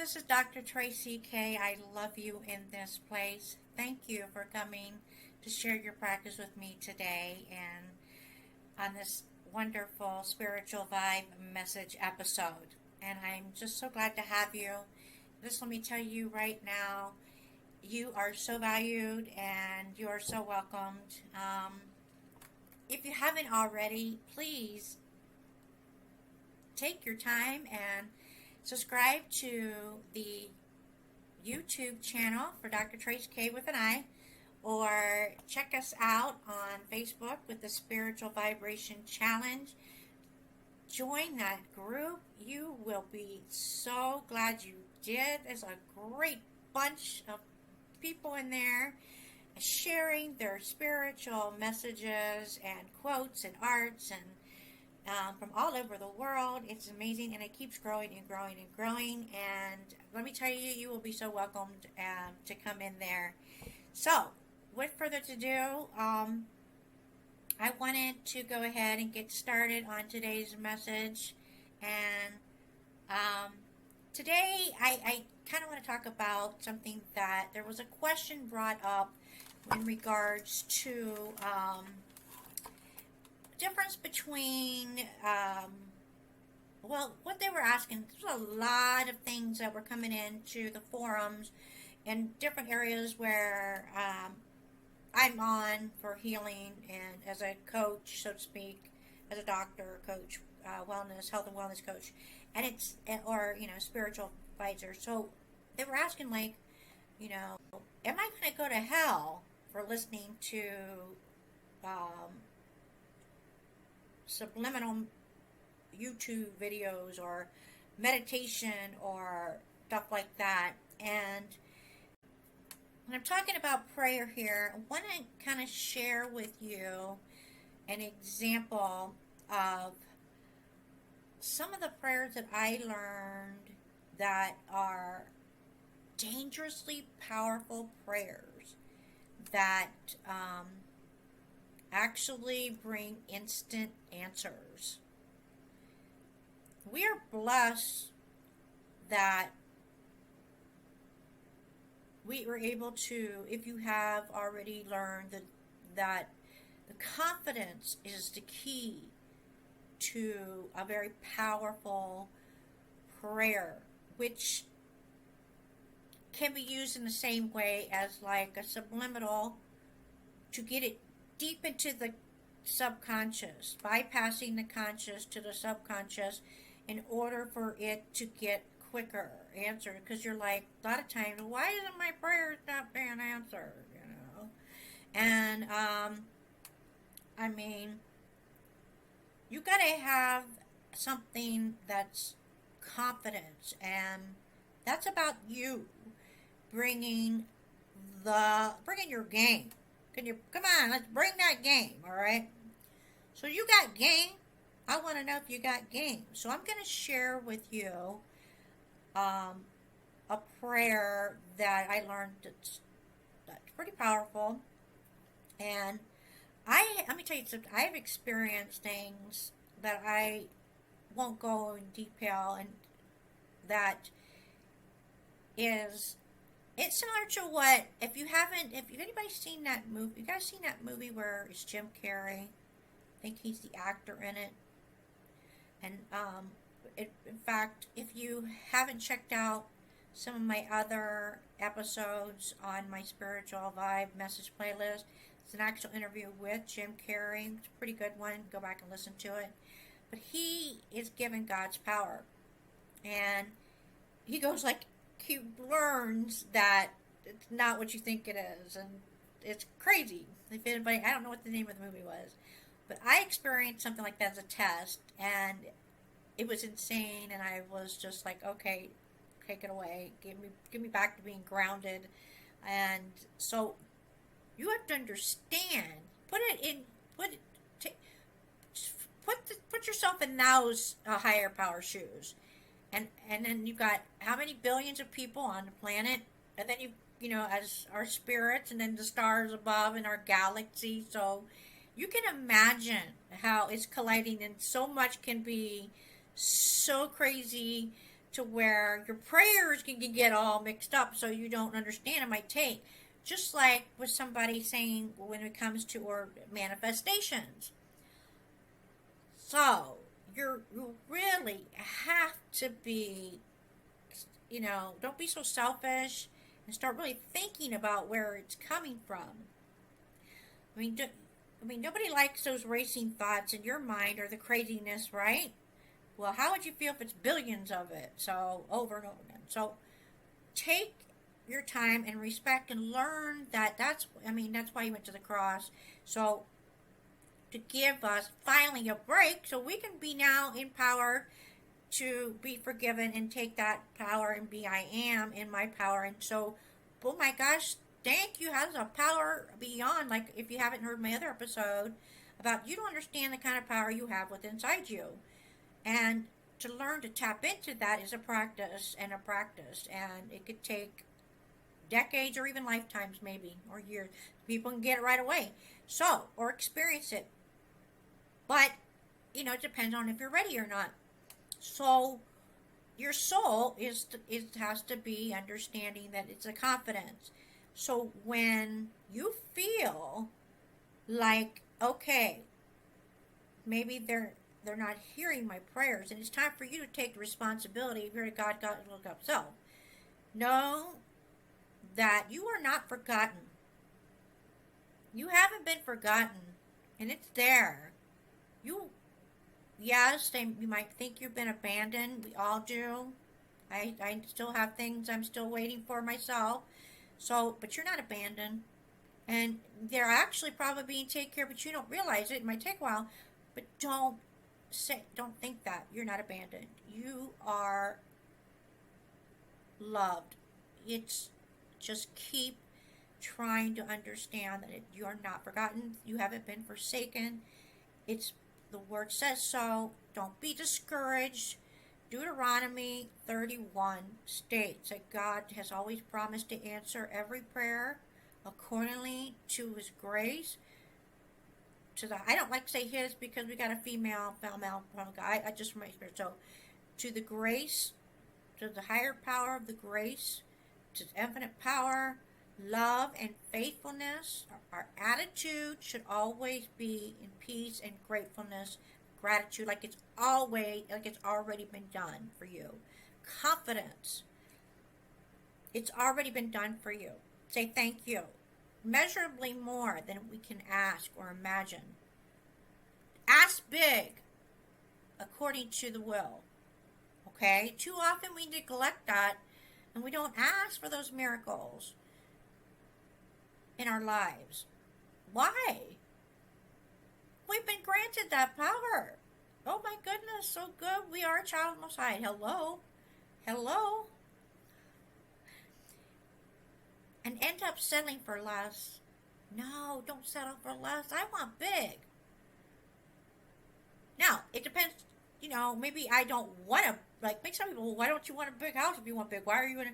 this is Dr. Traci K. I love you in this place. Thank you for coming to share your practice with me today and on this wonderful spiritual vibe message episode. And I'm just so glad to have you. Just let me tell you right now, you are so valued and you are so welcomed. If you haven't already, please take your time and subscribe to the YouTube channel for Dr. Traci K with an I, or check us out on Facebook with the Spiritual Vibration Challenge. Join that group. You will be so glad you did. There's a great bunch of people in there sharing their spiritual messages and quotes and arts and from all over the world. It's amazing, and it keeps growing and growing and growing. And let me tell you, you will be so welcomed to come in there. So, with further ado, I wanted to go ahead and get started on today's message. And today, I kind of want to talk about something that there was a question brought up in regards to difference between what they were asking. There's a lot of things that were coming into the forums in different areas where I'm on for healing and as a coach, so to speak, as a doctor, coach, wellness, health and wellness coach, and it's or spiritual advisor. So they were asking, like, am I going to go to hell for listening to subliminal YouTube videos or meditation or stuff like that? And when I'm talking about prayer here, I want to kind of share with you an example of some of the prayers that I learned that are dangerously powerful prayers that actually bring instant answers. We are blessed that we were able to, if you have already learned that the confidence is the key to a very powerful prayer, which can be used in the same way as like a subliminal to get it deep into the subconscious, bypassing the conscious to the subconscious in order for it to get quicker answered. Because you're like, a lot of times, why isn't my prayer not being answered? And I mean, you gotta have something that's confidence, and that's about you bringing your game. Come on, let's bring that game, all right? So you got game. I want to know if you got game. So I'm going to share with you a prayer that I learned that's pretty powerful. And let me tell you something. I've experienced things that I won't go in detail, and that is, it's similar to what, if anybody's seen that movie, you guys seen that movie where it's Jim Carrey? I think he's the actor in it. And in fact, if you haven't checked out some of my other episodes on my Spiritual Vibe message playlist, it's an actual interview with Jim Carrey. It's a pretty good one. Go back and listen to it. But he is given God's power. And he goes like, he learns that it's not what you think it is, and it's crazy. If anybody, I don't know what the name of the movie was, but I experienced something like that as a test, and it was insane. And I was just like, okay, take it away, give me back to being grounded. And so you have to understand, put yourself in those higher power shoes. And then you've got how many billions of people on the planet, and then as our spirits, and then the stars above in our galaxy. So you can imagine how it's colliding, and so much can be so crazy to where your prayers can get all mixed up so you don't understand. It might take, just like with somebody saying when it comes to or manifestations. So you really have to be, don't be so selfish and start really thinking about where it's coming from. Nobody likes those racing thoughts in your mind or the craziness, right? Well, how would you feel if it's billions of it? So over and over again. So take your time and respect and learn that's why you went to the cross. So to give us finally a break so we can be now empowered to be forgiven and take that power and be I am in my power. And so, oh my gosh, thank you has a power beyond, like if you haven't heard my other episode about, you don't understand the kind of power you have within inside you. And to learn to tap into that is a practice, and it could take decades or even lifetimes maybe, or years. People can get it right away, so, or experience it, but it depends on if you're ready or not. So your soul has to be understanding that it's a confidence. So when you feel like, okay, maybe they're not hearing my prayers, and it's time for you to take the responsibility of your God, look up self. Know that you are not forgotten. You haven't been forgotten, and it's there. You might think you've been abandoned. We all do. I still have things I'm still waiting for myself. So, but you're not abandoned. And they're actually probably being taken care of, but you don't realize it. It might take a while. But don't think that. You're not abandoned. You are loved. It's just keep trying to understand that you're not forgotten. You haven't been forsaken. The word says so. Don't be discouraged. Deuteronomy 31 states that God has always promised to answer every prayer accordingly to his grace. I don't like to say his because we got a female guy. I just remember. So to the grace, to the higher power of the grace, to infinite power, love, and faithfulness. Our attitude should always be in peace and gratefulness, gratitude, like it's already been done for you. Confidence, it's already been done for you. Say thank you. Measurably more than we can ask or imagine. Ask big, according to the will. Okay? Too often we neglect that, and we don't ask for those miracles in our lives. Why? We've been granted that power. Oh my goodness, so good. We are a child of the Most High. Hello. And end up settling for less. No, don't settle for less. I want big. Now, it depends, maybe I don't want to, make some people, well, why don't you want a big house if you want big? Why are you in a,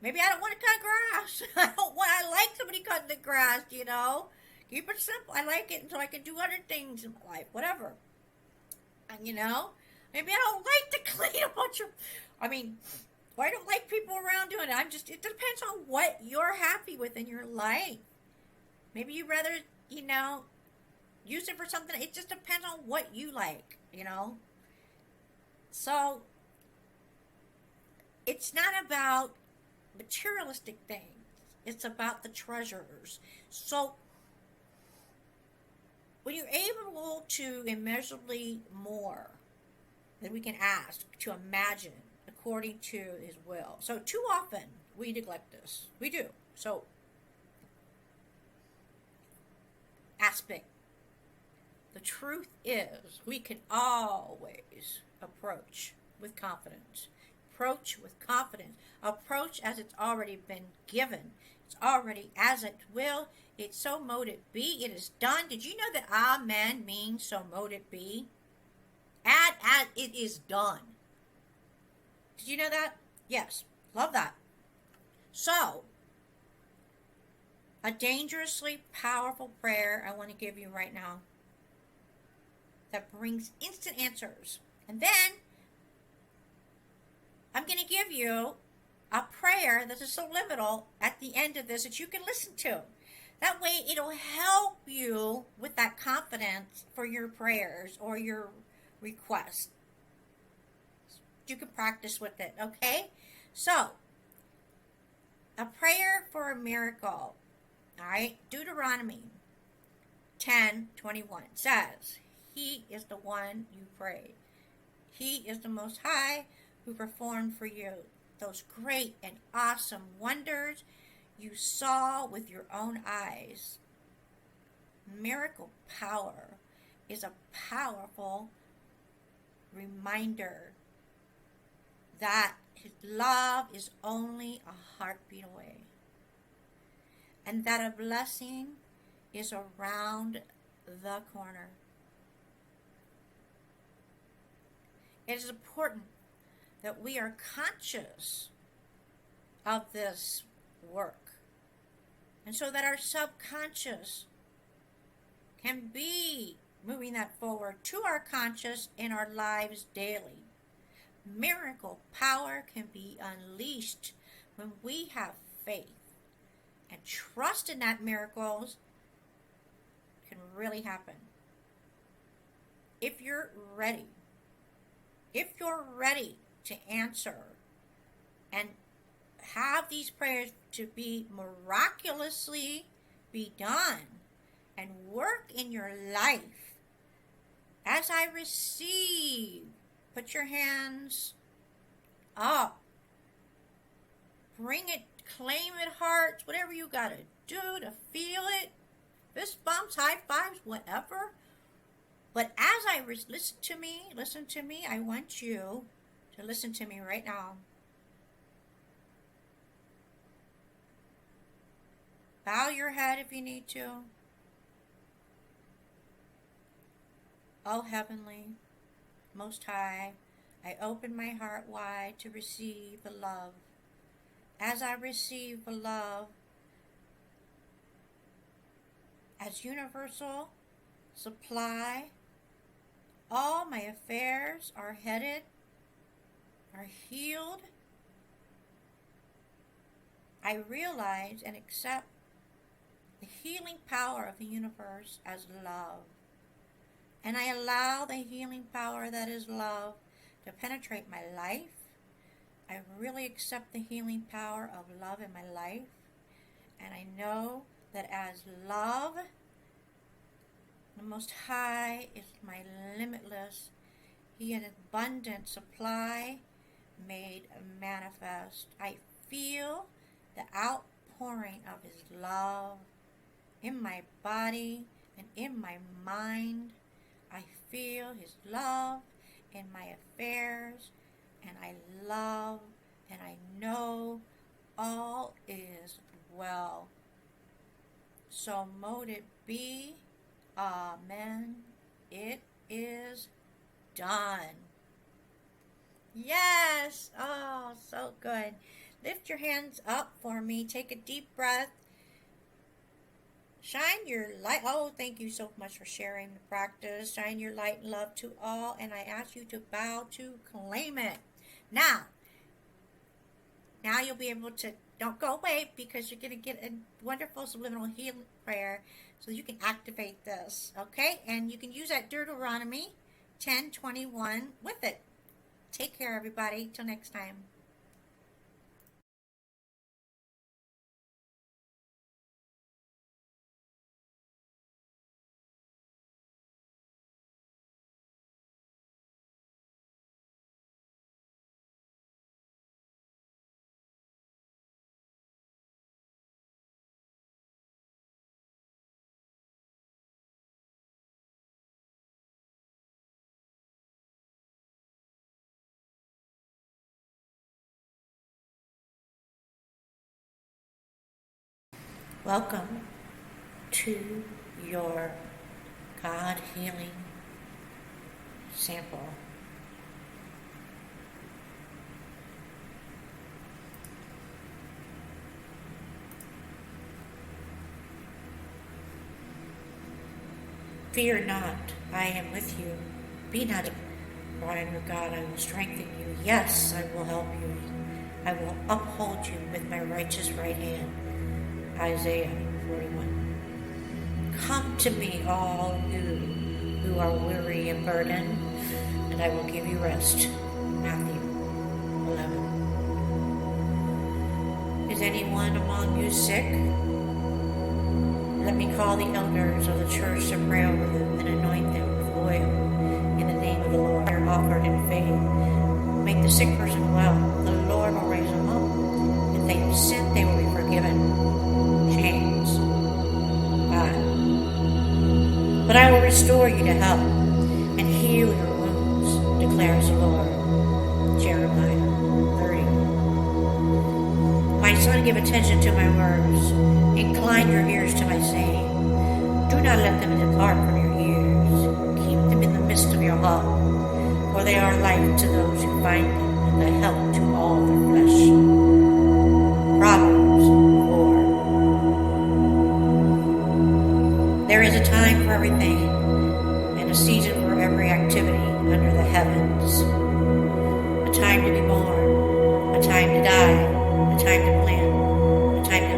maybe I don't want to cut grass. I like somebody cutting the grass, Keep it simple. I like it until I can do other things in my life, whatever. And, maybe I don't like to clean a bunch of, I don't like people around doing it. It depends on what you're happy with in your life. Maybe you'd rather, use it for something. It just depends on what you like, So, it's not about materialistic things. It's about the treasures. So, when you're able to immeasurably more than we can ask, to imagine according to his will. So too often we neglect this. We do. So aspect. The truth is we can always approach with confidence. Approach with confidence. Approach as it's already been given. It's already as it will. It's so mote it be. It is done. Did you know that amen means so mote it be? As it is done. Did you know that? Yes. Love that. So, a dangerously powerful prayer I want to give you right now that brings instant answers. And then, I'm going to give you a prayer that is subliminal at the end of this that you can listen to. That way it'll help you with that confidence for your prayers or your requests. You can practice with it, okay? So, a prayer for a miracle. All right, Deuteronomy 10:21 says, He is the one you pray. He is the Most High who performed for you those great and awesome wonders you saw with your own eyes. Miracle power is a powerful reminder that His love is only a heartbeat away, and that a blessing is around the corner. It is important that we are conscious of this work, and so that our subconscious can be moving that forward to our conscious in our lives daily. Miracle power can be unleashed when we have faith and trust in that miracles can really happen. If you're ready to answer and have these prayers to be miraculously be done and work in your life, as I receive, put your hands up, bring it, claim it, hearts, whatever you gotta do to feel it, fist bumps, high fives, whatever. But as I listen to me, I want you to listen to me right now. Bow your head if you need to. Oh, Heavenly, Most High, I open my heart wide to receive the love. As I receive the love as universal supply, all my affairs are healed. I realize and accept the healing power of the universe as love. And I allow the healing power that is love to penetrate my life. I really accept the healing power of love in my life. And I know that as love, the Most High is my limitless, He an abundant supply made manifest. I feel the outpouring of His love in my body and in my mind. I feel His love in my affairs, and I love and I know all is well. So mote it be. Amen. It is done. Yes. Oh, so good. Lift your hands up for me. Take a deep breath. Shine your light. Oh, thank you so much for sharing the practice. Shine your light and love to all. And I ask you to bow to claim it. Now you'll be able to, don't go away, because you're going to get a wonderful subliminal healing prayer so you can activate this. Okay? And you can use that Deuteronomy 10:21 with it. Take care, everybody. Till next time. Welcome to your God healing sample. Fear not, I am with you. Be not, for crying, "Oh God, I will strengthen you. Yes, I will help you. I will uphold you with my righteous right hand." Isaiah 41. Come to me, all you who are weary and burdened, and I will give you rest. Matthew 11. Is anyone among you sick? Let me call the elders of the church to pray over them and anoint them with oil in the name of the Lord. They are offered in faith. Make the sick person well. The Lord will raise them up. If they have sinned, they will be forgiven. James 5. But I will restore you to health and heal your wounds, declares the Lord. Jeremiah 30. My son, give attention to my words. Incline your ears to my saying. Do not let them depart from your ears. Keep them in the midst of your heart, for they are life to those who find them and the health to all their flesh. Proverbs 4. There is a time for everything and a season for every activity under the heavens. A time to be born, a time to die, a time to plant, a time to